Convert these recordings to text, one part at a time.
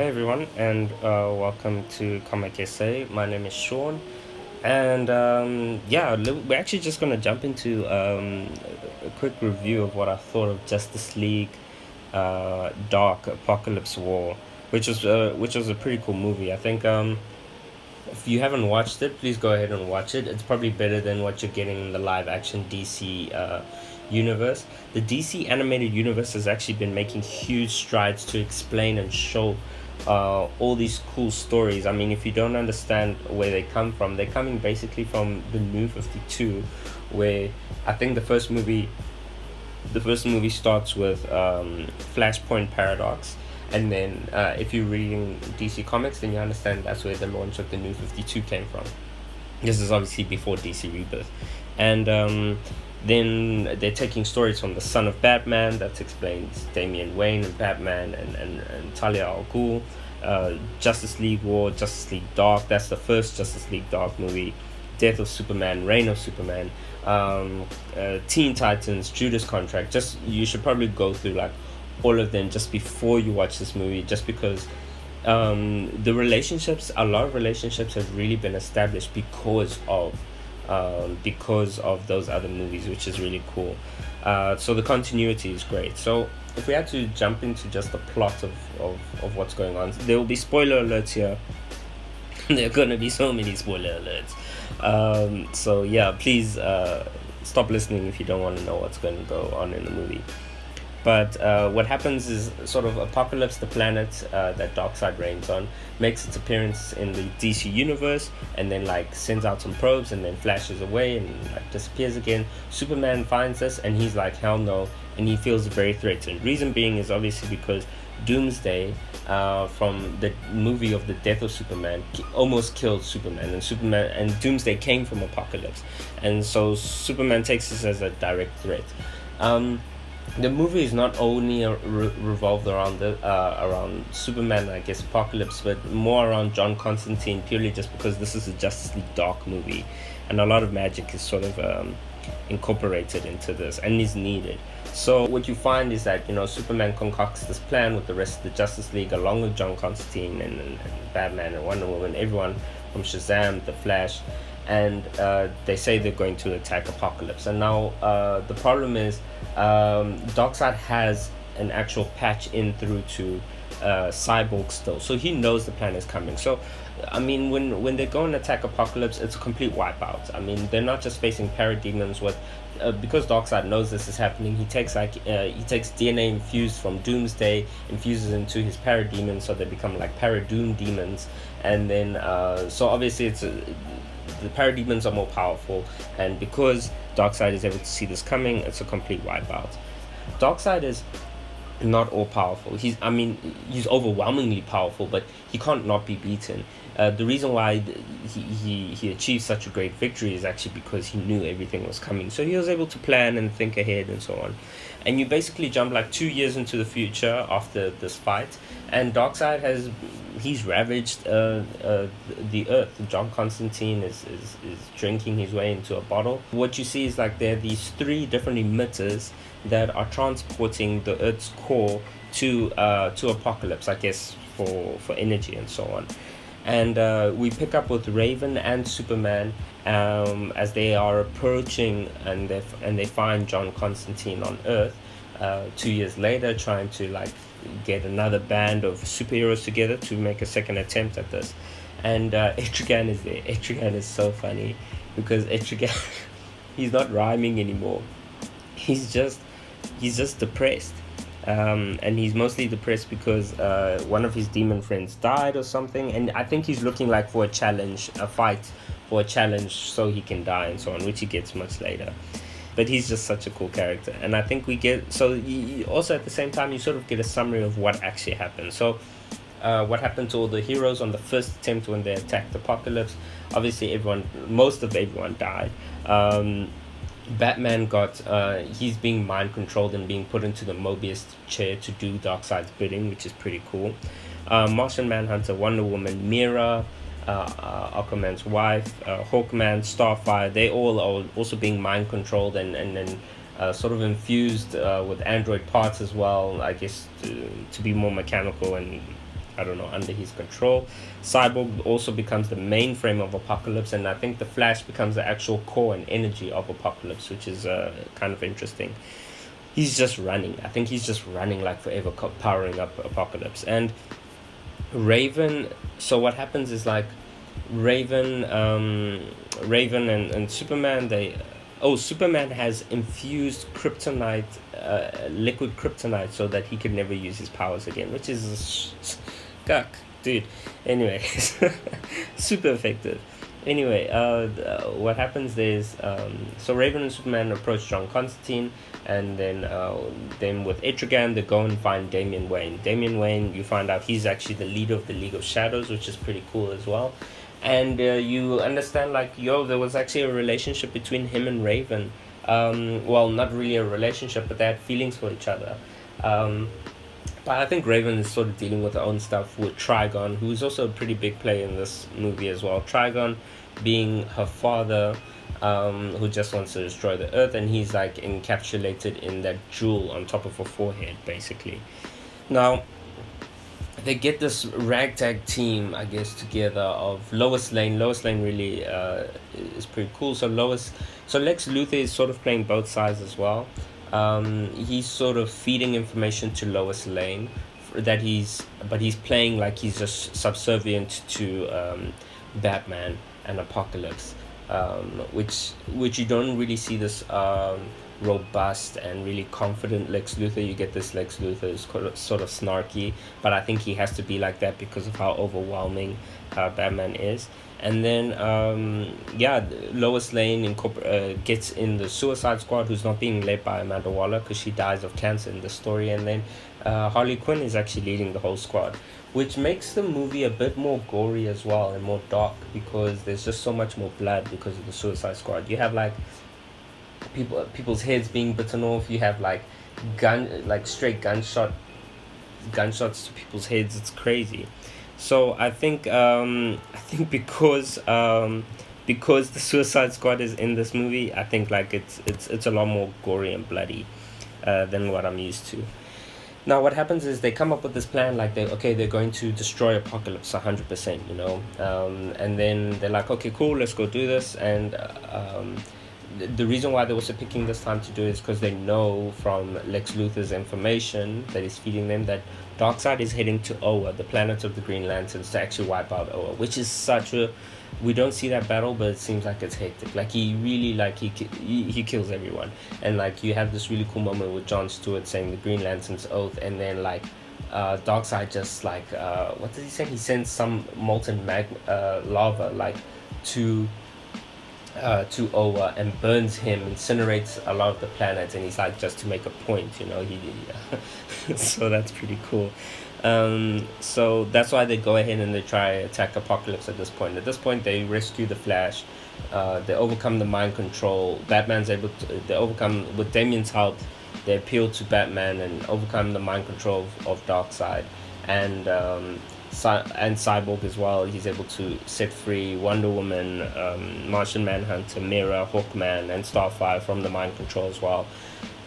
Hey everyone, and welcome to Comic SA. My name is Sean, and we're actually just gonna jump into a quick review of what I thought of Justice League, Dark Apocalypse War, which was a pretty cool movie. I think if you haven't watched it, please go ahead and watch it. It's probably better than what you're getting in the live action DC universe. The DC animated universe has actually been making huge strides to explain and show all these cool stories. I mean, if you don't understand where they come from, they're coming basically from the New 52, where I think the first movie starts with Flashpoint Paradox, and then if you're reading DC Comics, then you understand that's where the launch of the New 52 came from. This is obviously before DC Rebirth. And then they're taking stories from the Son of Batman, that explains Damian Wayne and Batman and Talia al Ghul. Justice League War, Justice League Dark, that's the first Justice League Dark movie. Death of Superman, Reign of Superman, Teen Titans, Judas Contract. Just you should probably go through like all of them just before you watch this movie, just because a lot of relationships have really been established because of those other movies, which is really cool. So the continuity is great. So if we had to jump into just the plot of what's going on, there will be spoiler alerts here. There are gonna be so many spoiler alerts. So yeah, please stop listening if you don't want to know what's going to go on in the movie. But what happens is sort of Apocalypse, the planet that Darkseid reigns on, makes its appearance in the DC universe, and then like sends out some probes, and then flashes away and like disappears again. Superman finds this, and he's like, hell no, and he feels very threatened. Reason being is obviously because Doomsday, from the movie of the Death of Superman, almost killed Superman, and Doomsday came from Apocalypse, and so Superman takes this as a direct threat. The movie is not only revolved around Superman, I guess, Apocalypse, but more around John Constantine, purely just because this is a Justice League Dark movie, and a lot of magic is sort of incorporated into this and is needed. So what you find is that Superman concocts this plan with the rest of the Justice League, along with John Constantine and Batman and Wonder Woman, everyone from Shazam, The Flash, and they say they're going to attack Apocalypse. And now the problem is Darkseid has an actual patch in through to Cyborg still, so he knows the plan is coming. So I mean, when they go and attack Apocalypse, it's a complete wipeout. I mean, they're not just facing parademons with because Darkseid knows this is happening. He takes DNA infused from Doomsday, infuses into his parademons, so they become like Paradoom demons. And then so obviously the parademons are more powerful, and because Darkseid is able to see this coming, it's a complete wipeout. Darkseid is not all powerful. He's overwhelmingly powerful, but he can't not be beaten. The reason why he achieved such a great victory is actually because he knew everything was coming. So he was able to plan and think ahead and so on. And you basically jump like 2 years into the future after this fight, and Darkseid he's ravaged the Earth. John Constantine is drinking his way into a bottle. What you see is like there are these three different emitters that are transporting the Earth's core to Apocalypse, I guess, for energy and so on. And we pick up with Raven and Superman as they are approaching, and they find John Constantine on Earth 2 years later, trying to like get another band of superheroes together to make a second attempt at this. And Etrigan is there. Etrigan is so funny because Etrigan he's not rhyming anymore. He's just depressed. And he's mostly depressed because one of his demon friends died or something, and I think he's looking like for a fight for a challenge so he can die and so on, which he gets much later. But he's just such a cool character, and I think we get so you also at the same time you sort of get a summary of what actually happened. So what happened to all the heroes on the first attempt when they attacked Apocalypse? Obviously most of everyone died. Batman he's being mind controlled and being put into the Mobius chair to do Darkseid's bidding, which is pretty cool. Martian Manhunter, Wonder Woman, Mira, Aquaman's wife, Hawkman, Starfire, they all are also being mind controlled and sort of infused with android parts as well, I guess, to be more mechanical and I don't know, under his control. Cyborg also becomes the mainframe of Apokolips, and I think the Flash becomes the actual core and energy of Apokolips, which is kind of interesting. He's just running. I think he's just running like forever, powering up Apokolips. And Raven. So what happens is like Raven, Raven and Superman. Superman has infused kryptonite, liquid kryptonite, so that he could never use his powers again, which is guck, dude. Anyway, super effective. Anyway, what happens is, so Raven and Superman approach John Constantine, and then with Etrigan, they go and find Damian Wayne. Damian Wayne, you find out he's actually the leader of the League of Shadows, which is pretty cool as well. And you understand, like, there was actually a relationship between him and Raven. Well, not really a relationship, but they had feelings for each other. But I think Raven is sort of dealing with her own stuff with Trigon, who's also a pretty big player in this movie as well. Trigon being her father, who just wants to destroy the Earth, and he's like encapsulated in that jewel on top of her forehead, basically. Now, they get this ragtag team, I guess, together of Lois Lane. Lois Lane really is pretty cool. So Lex Luthor is sort of playing both sides as well. He's sort of feeding information to Lois Lane but he's playing like he's just subservient to Batman and Apokolips, which you don't really see this robust and really confident Lex Luthor. You get this Lex Luthor is sort of snarky, but I think he has to be like that because of how overwhelming Batman is. And then Lois Lane gets in the Suicide Squad, who's not being led by Amanda Waller because she dies of cancer in the story. And then Harley Quinn is actually leading the whole squad, which makes the movie a bit more gory as well and more dark because there's just so much more blood because of the Suicide Squad. You have like people's heads being bitten off. You have like straight gunshots to people's heads. It's crazy. So I think because the Suicide Squad is in this movie, I think like it's a lot more gory and bloody than what I'm used to. Now what happens is they come up with this plan, like they're going to destroy Apokolips 100%, you know, and then they're like, okay, cool, let's go do this. And the reason why they're also picking this time to do it is because they know from Lex Luthor's information that he's feeding them that Darkseid is heading to Oa, the planet of the Green Lanterns, to actually wipe out Oa, which is we don't see that battle, but it seems like it's hectic. Like he really he kills everyone, and like you have this really cool moment with Jon Stewart saying the Green Lantern's oath, and then like Darkseid just like what does he say? He sends some molten lava like to Oa and burns him, incinerates a lot of the planets, and he's like, just to make a point, you know. So that's pretty cool. So that's why they go ahead and they try attack Apokolips at this point. At this point, they rescue the Flash. They overcome the mind control. They overcome, with Damian's help, they appeal to Batman and overcome the mind control of Darkseid. And Cyborg as well. He's able to set free Wonder Woman, Martian Manhunter, Mera, Hawkman, and Starfire from the mind control as well.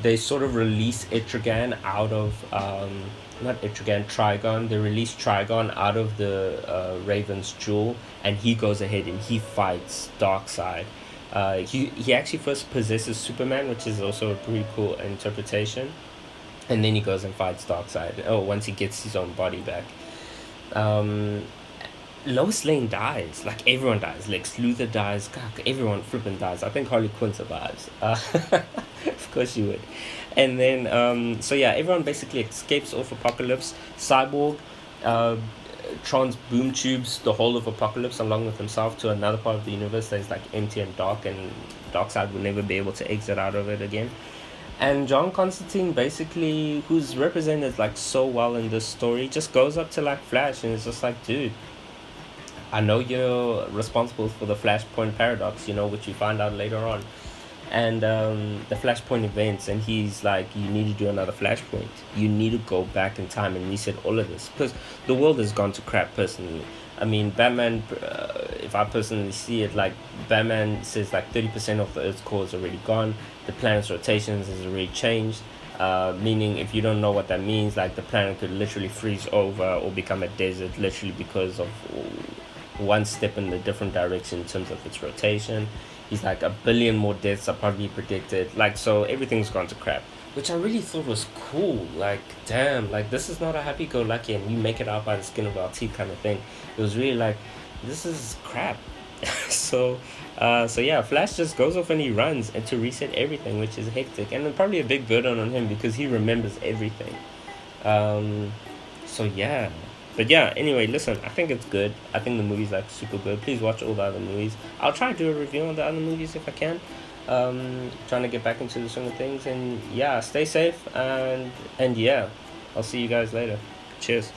They sort of release Etrigan out of Trigon. They release Trigon out of the Raven's jewel, and he goes ahead and he fights Darkseid. He actually first possesses Superman, which is also a pretty cool interpretation, and then he goes and fights Darkseid. Once he gets his own body back. Lois Lane dies. Like, everyone dies. Lex Luthor dies. God, everyone flipping dies. I think Harley Quinn survives. Of course she would. And then, everyone basically escapes off Apokolips. Cyborg boom tubes the whole of Apokolips along with himself to another part of the universe that is like empty and dark, and Darkseid will never be able to exit out of it again. And John Constantine, basically, who's represented like so well in this story, just goes up to like Flash and is just like, dude, I know you're responsible for the Flashpoint paradox, you know, which you find out later on, and the Flashpoint events, and he's like, you need to do another Flashpoint. You need to go back in time and reset all of this because the world has gone to crap. Personally, I mean, Batman, if I personally see it, like, Batman says like 30% of the Earth's core is already gone. The planet's rotations has already changed. meaning if you don't know what that means, like the planet could literally freeze over or become a desert literally because of one step in the different direction in terms of its rotation. He's like, 1 billion more deaths are probably predicted. Like, so everything's gone to crap, which I really thought was cool. Like, damn, like this is not a happy-go-lucky and we make it out by the skin of our teeth kind of thing. It was really like, this is crap. So yeah, Flash just goes off and he runs and to reset everything, which is hectic and probably a big burden on him because he remembers everything. Um, so yeah, but yeah. Anyway, listen, I think it's good. I think the movie's like super good. Please watch all the other movies. I'll try to do a review on the other movies if I can. Trying to get back into the swing of things, and yeah, stay safe and yeah, I'll see you guys later. Cheers.